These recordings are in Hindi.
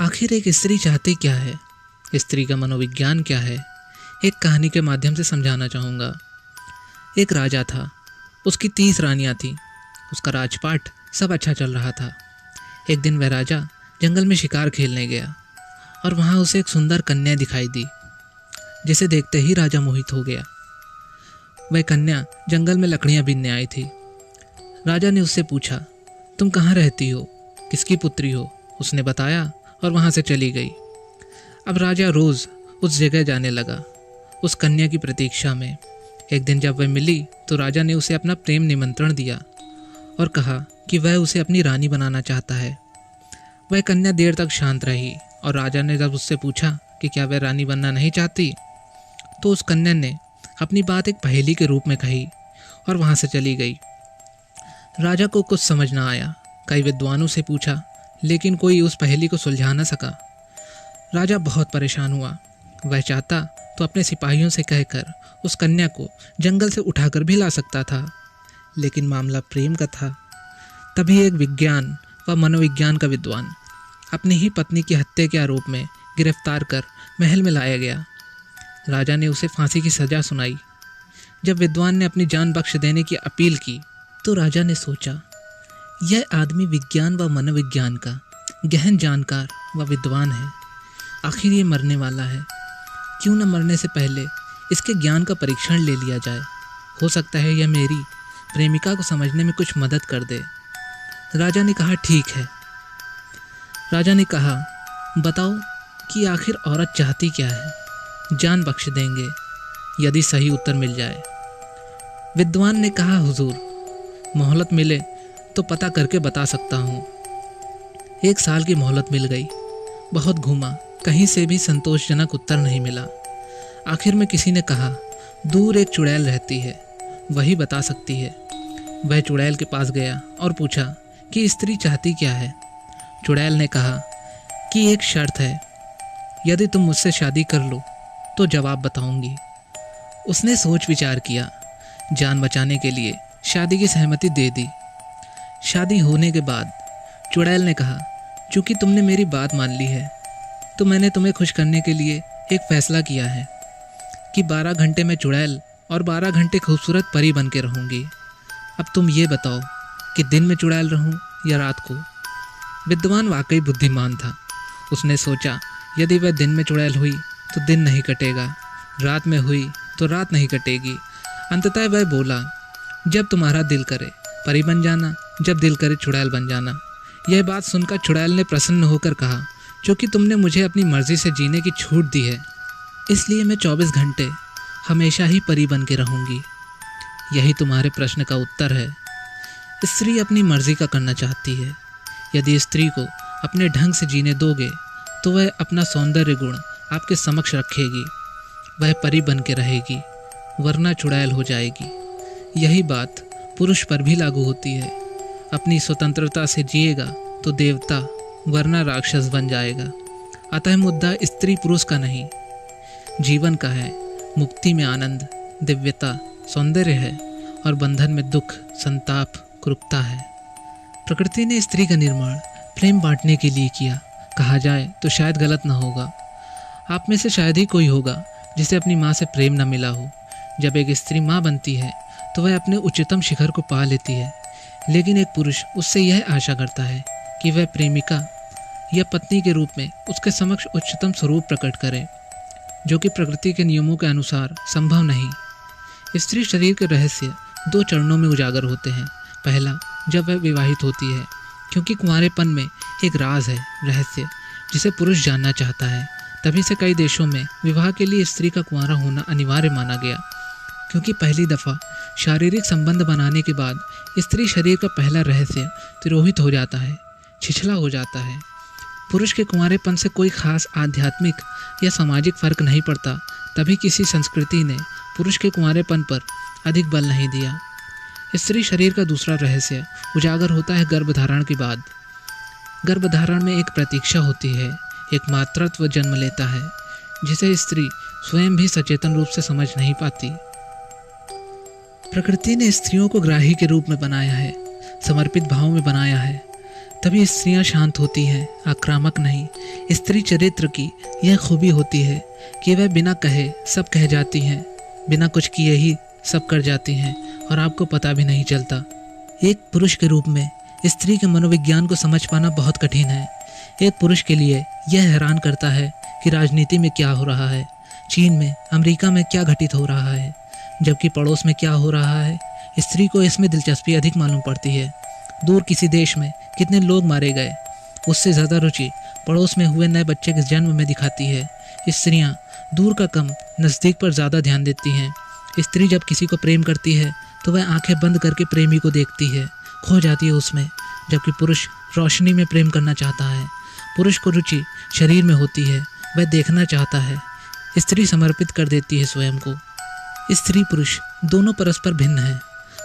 आखिर एक स्त्री चाहती क्या है, स्त्री का मनोविज्ञान क्या है, एक कहानी के माध्यम से समझाना चाहूँगा। एक राजा था, उसकी 30 रानियाँ थीं, उसका राजपाट सब अच्छा चल रहा था। एक दिन वह राजा जंगल में शिकार खेलने गया और वहाँ उसे एक सुंदर कन्या दिखाई दी, जिसे देखते ही राजा मोहित हो गया। वह कन्या जंगल में लकड़ियाँ बीनने आई थी। राजा ने उससे पूछा, तुम कहाँ रहती हो, किसकी पुत्री हो? उसने बताया और वहाँ से चली गई। अब राजा रोज़ उस जगह जाने लगा, उस कन्या की प्रतीक्षा में। एक दिन जब वह मिली तो राजा ने उसे अपना प्रेम निमंत्रण दिया और कहा कि वह उसे अपनी रानी बनाना चाहता है। वह कन्या देर तक शांत रही और राजा ने जब उससे पूछा कि क्या वह रानी बनना नहीं चाहती, तो उस कन्या ने अपनी बात एक पहेली के रूप में कही और वहाँ से चली गई। राजा को कुछ समझ ना आया। कई विद्वानों से पूछा, लेकिन कोई उस पहेली को सुलझा न सका। राजा बहुत परेशान हुआ। वह चाहता तो अपने सिपाहियों से कहकर उस कन्या को जंगल से उठाकर भी ला सकता था, लेकिन मामला प्रेम का था। तभी एक विज्ञान व मनोविज्ञान का विद्वान अपनी ही पत्नी की हत्या के आरोप में गिरफ्तार कर महल में लाया गया। राजा ने उसे फांसी की सजा सुनाई। जब विद्वान ने अपनी जान बख्श देने की अपील की तो राजा ने सोचा, यह आदमी विज्ञान व मनोविज्ञान का गहन जानकार व विद्वान है। आखिर ये मरने वाला है, क्यों न मरने से पहले इसके ज्ञान का परीक्षण ले लिया जाए। हो सकता है यह मेरी प्रेमिका को समझने में कुछ मदद कर दे। राजा ने कहा, ठीक है। राजा ने कहा, बताओ कि आखिर औरत चाहती क्या है? जान बख्श देंगे यदि सही उत्तर मिल जाए। विद्वान ने कहा, हुजूर, मोहलत मिले तो पता करके बता सकता हूँ। 1 साल की मोहलत मिल गई। बहुत घूमा, कहीं से भी संतोषजनक उत्तर नहीं मिला। आखिर में किसी ने कहा, दूर एक चुड़ैल रहती है, वही बता सकती है। वह चुड़ैल के पास गया और पूछा कि स्त्री चाहती क्या है। चुड़ैल ने कहा कि एक शर्त है, यदि तुम मुझसे शादी कर लो तो जवाब बताऊंगी। उसने सोच विचार किया, जान बचाने के लिए शादी की सहमति दे दी। शादी होने के बाद चुड़ैल ने कहा, चूँकि तुमने मेरी बात मान ली है तो मैंने तुम्हें खुश करने के लिए एक फ़ैसला किया है कि 12 घंटे मैं चुड़ैल और 12 घंटे खूबसूरत परी बन के रहूँगी। अब तुम ये बताओ कि दिन में चुड़ैल रहूँ या रात को। विद्वान वाकई बुद्धिमान था। उसने सोचा, यदि वह दिन में चुड़ैल हुई तो दिन नहीं कटेगा, रात में हुई तो रात नहीं कटेगी। अंततः वह बोला, जब तुम्हारा दिल करे परी बन जाना, जब दिल करे चुड़ैल बन जाना। यह बात सुनकर चुड़ैल ने प्रसन्न होकर कहा, क्योंकि तुमने मुझे अपनी मर्जी से जीने की छूट दी है, इसलिए मैं 24 घंटे हमेशा ही परी बन के रहूँगी। यही तुम्हारे प्रश्न का उत्तर है। स्त्री अपनी मर्जी का करना चाहती है। यदि स्त्री को अपने ढंग से जीने दोगे तो वह अपना सौंदर्य गुण आपके समक्ष रखेगी, वह परी बन के रहेगी, वरना चुड़ैल हो जाएगी। यही बात पुरुष पर भी लागू होती है। अपनी स्वतंत्रता से जिएगा तो देवता वरना राक्षस बन जाएगा। अतः मुद्दा स्त्री पुरुष का नहीं, जीवन का है। मुक्ति में आनंद, दिव्यता, सौंदर्य है और बंधन में दुख, संताप, क्रूरता है। प्रकृति ने स्त्री का निर्माण प्रेम बांटने के लिए किया। कहा जाए तो शायद गलत न होगा। आप में से शायद ही कोई होगा जिसे अपनी माँ से प्रेम न मिला हो। जब एक स्त्री माँ बनती है तो वह अपने उच्चतम शिखर को पा लेती है, लेकिन एक पुरुष उससे यह आशा करता है कि वह प्रेमिका या पत्नी के रूप में उसके समक्ष उच्चतम स्वरूप प्रकट करे, जो कि प्रकृति के नियमों के अनुसार संभव नहीं। स्त्री शरीर के रहस्य 2 चरणों में उजागर होते हैं। पहला, जब वह विवाहित होती है, क्योंकि कुंवारेपन में एक राज है, रहस्य, जिसे पुरुष जानना चाहता है। तभी से कई देशों में विवाह के लिए स्त्री का कुंवारा होना अनिवार्य माना गया, क्योंकि पहली दफ़ा शारीरिक संबंध बनाने के बाद स्त्री शरीर का पहला रहस्य तिरोहित हो जाता है, छिछला हो जाता है। पुरुष के कुंवारेपन से कोई खास आध्यात्मिक या सामाजिक फर्क नहीं पड़ता। तभी किसी संस्कृति ने पुरुष के कुंवारेपन पर अधिक बल नहीं दिया। स्त्री शरीर का दूसरा रहस्य उजागर होता है गर्भधारण के बाद। गर्भधारण में एक प्रतीक्षा होती है, एक मातृत्व जन्म लेता है, जिसे स्त्री स्वयं भी सचेतन रूप से समझ नहीं पाती। प्रकृति ने स्त्रियों को ग्राही के रूप में बनाया है, समर्पित भाव में बनाया है। तभी स्त्रियां शांत होती हैं, आक्रामक नहीं। स्त्री चरित्र की यह खूबी होती है कि वह बिना कहे सब कह जाती हैं, बिना कुछ किए ही सब कर जाती हैं और आपको पता भी नहीं चलता। एक पुरुष के रूप में स्त्री के मनोविज्ञान को समझ पाना बहुत कठिन है। एक पुरुष के लिए यह हैरान करता है कि राजनीति में क्या हो रहा है, चीन में, अमेरिका में क्या घटित हो रहा है, जबकि पड़ोस में क्या हो रहा है। स्त्री को इसमें दिलचस्पी अधिक मालूम पड़ती है। दूर किसी देश में कितने लोग मारे गए, उससे ज़्यादा रुचि पड़ोस में हुए नए बच्चे के जन्म में दिखाती है। स्त्रियाँ दूर का कम, नज़दीक पर ज़्यादा ध्यान देती हैं। स्त्री जब किसी को प्रेम करती है तो वह आंखें बंद करके प्रेमी को देखती है, खो जाती है उसमें, जबकि पुरुष रोशनी में प्रेम करना चाहता है। पुरुष को रुचि शरीर में होती है, वह देखना चाहता है। स्त्री समर्पित कर देती है स्वयं को। स्त्री पुरुष दोनों परस्पर भिन्न हैं।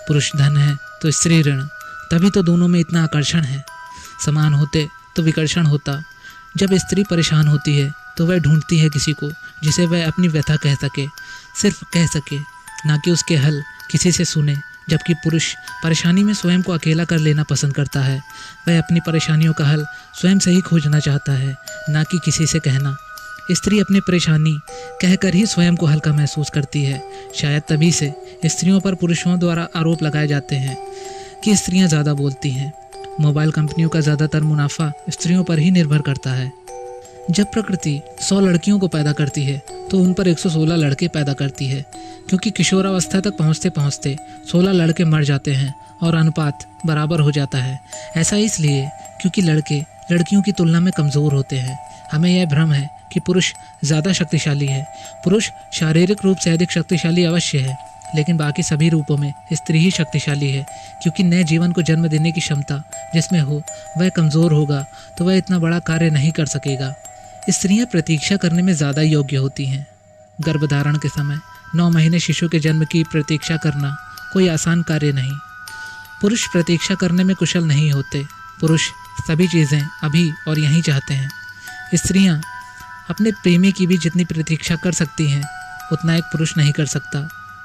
पुरुष धन है तो स्त्री ऋण, तभी तो दोनों में इतना आकर्षण है। समान होते तो विकर्षण होता। जब स्त्री परेशान होती है तो वह ढूंढती है किसी को जिसे वह अपनी व्यथा कह सके, सिर्फ कह सके, ना कि उसके हल किसी से सुने। जबकि पुरुष परेशानी में स्वयं को अकेला कर लेना पसंद करता है। वह अपनी परेशानियों का हल स्वयं से ही खोजना चाहता है, ना कि किसी से कहना। स्त्री अपनी परेशानी कहकर ही स्वयं को हल्का महसूस करती है। शायद तभी से स्त्रियों पर पुरुषों द्वारा आरोप लगाए जाते हैं कि स्त्रियां ज़्यादा बोलती हैं। मोबाइल कंपनियों का ज़्यादातर मुनाफा स्त्रियों पर ही निर्भर करता है। जब प्रकृति 100 लड़कियों को पैदा करती है तो उन पर 116 लड़के पैदा करती है, क्योंकि किशोरावस्था तक पहुँचते पहुँचते 16 लड़के मर जाते हैं और अनुपात बराबर हो जाता है। ऐसा इसलिए क्योंकि लड़के लड़कियों की तुलना में कमज़ोर होते हैं। हमें यह भ्रम है कि पुरुष ज़्यादा शक्तिशाली है। पुरुष शारीरिक रूप से अधिक शक्तिशाली अवश्य है, लेकिन बाकी सभी रूपों में स्त्री ही शक्तिशाली है, क्योंकि नए जीवन को जन्म देने की क्षमता जिसमें हो वह कमज़ोर होगा तो वह इतना बड़ा कार्य नहीं कर सकेगा। स्त्रियां प्रतीक्षा करने में ज़्यादा योग्य होती हैं। गर्भधारण के समय 9 महीने शिशु के जन्म की प्रतीक्षा करना कोई आसान कार्य नहीं। पुरुष प्रतीक्षा करने में कुशल नहीं होते। पुरुष सभी चीज़ें अभी और यहीं चाहते हैं। स्त्रियां अपने प्रेमी की भी जितनी प्रतीक्षा कर सकती हैं उतना एक पुरुष नहीं कर सकता।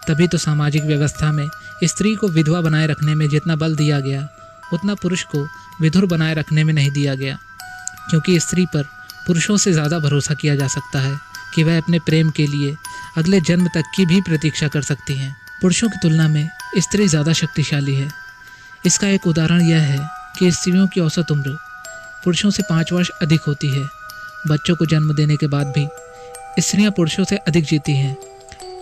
तभी तो सामाजिक व्यवस्था में स्त्री को विधवा बनाए रखने में जितना बल दिया गया उतना पुरुष को विधुर बनाए रखने में नहीं दिया गया, क्योंकि स्त्री पर पुरुषों से ज़्यादा भरोसा किया जा सकता है कि वह अपने प्रेम के लिए अगले जन्म तक की भी प्रतीक्षा कर सकती हैं। पुरुषों की तुलना में स्त्री ज़्यादा शक्तिशाली है। इसका एक उदाहरण यह है कि स्त्रियों की औसत उम्र पुरुषों से 5 वर्ष अधिक होती है। बच्चों को जन्म देने के बाद भी स्त्रियां पुरुषों से अधिक जीती हैं।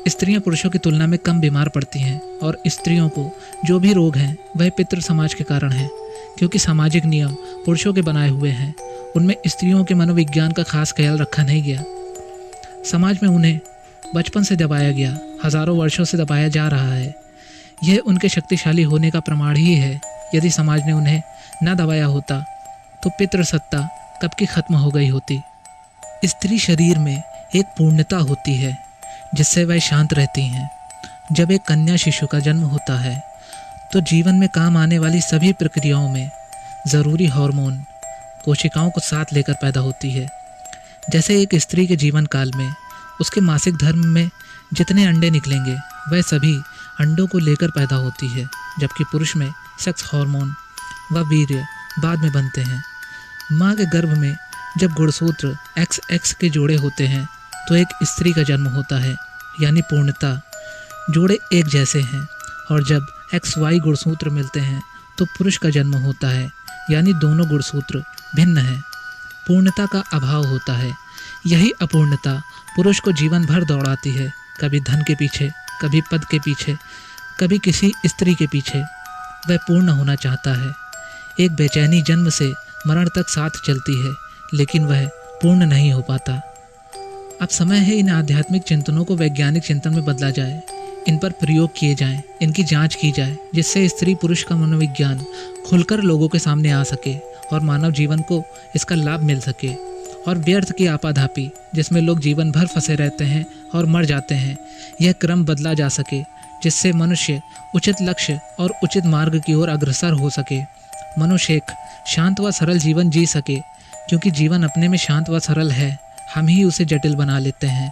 स्त्रियां पुरुषों की तुलना में कम बीमार पड़ती हैं और स्त्रियों को जो भी रोग हैं वह पितृ समाज के कारण है, क्योंकि सामाजिक नियम पुरुषों के बनाए हुए हैं। उनमें स्त्रियों के मनोविज्ञान का खास ख्याल रखा नहीं गया। समाज में उन्हें बचपन से दबाया गया, हज़ारों वर्षों से दबाया जा रहा है। यह उनके शक्तिशाली होने का प्रमाण ही है। यदि समाज ने उन्हें न दबाया होता तो पितृसत्ता कब की खत्म हो गई होती। स्त्री शरीर में एक पूर्णता होती है जिससे वह शांत रहती हैं। जब एक कन्या शिशु का जन्म होता है तो जीवन में काम आने वाली सभी प्रक्रियाओं में ज़रूरी हार्मोन कोशिकाओं को साथ लेकर पैदा होती है। जैसे एक स्त्री के जीवन काल में उसके मासिक धर्म में जितने अंडे निकलेंगे वह सभी अंडों को लेकर पैदा होती है, जबकि पुरुष में सेक्स हार्मोन व वीर्य बाद में बनते हैं। माँ के गर्भ में जब गुणसूत्र XX के जोड़े होते हैं तो एक स्त्री का जन्म होता है, यानी पूर्णता। जोड़े एक जैसे हैं, और जब XY गुणसूत्र मिलते हैं तो पुरुष का जन्म होता है, यानी दोनों गुणसूत्र भिन्न हैं। पूर्णता का अभाव होता है। यही अपूर्णता पुरुष को जीवन भर दौड़ाती है, कभी धन के पीछे, कभी पद के पीछे, कभी किसी स्त्री के पीछे। वह पूर्ण होना चाहता है। एक बेचैनी जन्म से मरण तक साथ चलती है, लेकिन वह पूर्ण नहीं हो पाता। अब समय है इन आध्यात्मिक चिंतनों को वैज्ञानिक चिंतन में बदला जाए, इन पर प्रयोग किए जाएं, इनकी जांच की जाए, जिससे स्त्री पुरुष का मनोविज्ञान खुलकर लोगों के सामने आ सके और मानव जीवन को इसका लाभ मिल सके। और व्यर्थ की आपाधापी जिसमें लोग जीवन भर फंसे रहते हैं और मर जाते हैं, यह क्रम बदला जा सके, जिससे मनुष्य उचित लक्ष्य और उचित मार्ग की ओर अग्रसर हो सके। मनुष्य एक शांत व सरल जीवन जी सके, क्योंकि जीवन अपने में शांत व सरल है, हम ही उसे जटिल बना लेते हैं।